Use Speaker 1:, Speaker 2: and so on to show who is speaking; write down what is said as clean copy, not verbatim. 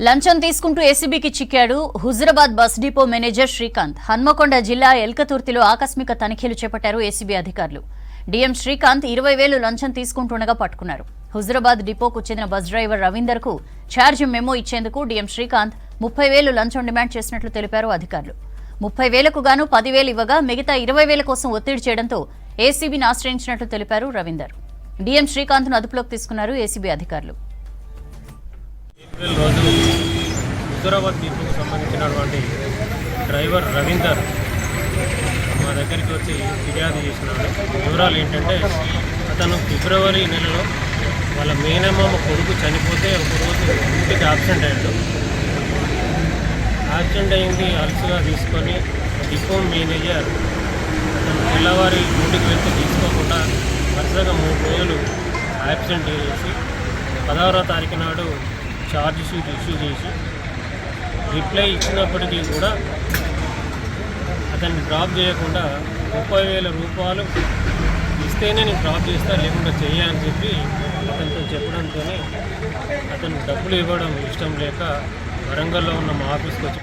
Speaker 1: లంచం తీసుకుంటూ ఏసీబీకి చిక్కాడు Huzurabad bus depot manager Srikanth. Hanamkonda జిల్లా ఎల్కతుర్తిలో ఆకస్మిక తనిఖీలు చేపట్టారు ఏసీబీ అధికారులు. డీఎం శ్రీకాంత్ 20,000 లంచం తీసుకుంటుండగా పట్టుకున్నారు. హుజురాబాద్ డిపోకు చెందిన బస్ డ్రైవర్ రవీందర్ కు ఛార్జ్ మెమో ఇచ్చేందుకు డీఎం శ్రీకాంత్ 30,000 లంచం డిమాండ్ చేసినట్లు తెలిపారు అధికారులు. 30,000కు గాను 10,000 ఇవ్వగా మిగతా 20,000 కోసం ఒత్తిడి చేయడంతో ఏసీబీని ఆశ్రయించినట్లు తెలిపారు రవీందర్. డీఎం శ్రీకాంత్ ను అదుపులోకి తీసుకున్నారు ఏసీబీ అధికారులు.
Speaker 2: రోజు హుజురాబాద్ డిపోకు సంబంధించినటువంటి డ్రైవర్ రవీందర్ మా దగ్గరికి వచ్చి ఫిర్యాదు చేసినాడు. వివరాలు ఏంటంటే, అతను ఫిబ్రవరి నెలలో వాళ్ళ మేనమామ కొడుకు చనిపోతే ఒకరోజు ఇంటికి ఆబ్సెంట్ అయ్యాడు. ఆబ్సెంట్ అయింది అలసుగా తీసుకొని డిపో మేనేజర్ అతను తెల్లవారి డ్యూటీకి వెళ్తే తీసుకోకుండా వరుసగా 3 రోజులు ఆబ్సెంట్ చేసి 16వ తారీఖు నాడు ఛార్జ్ షీట్ ఇష్యూ చేసి రిప్లై ఇచ్చినప్పటికీ కూడా అతన్ని డ్రాప్ చేయకుండా 30,000 రూపాయలు ఇస్తేనే నేను డ్రాప్ చేస్తా, లేకుండా చెయ్యని చెప్పి అతనితో చెప్పడంతో అతను డబ్బులు ఇవ్వడం ఇష్టం లేక వరంగల్లో ఉన్న మా ఆఫీస్కి వచ్చి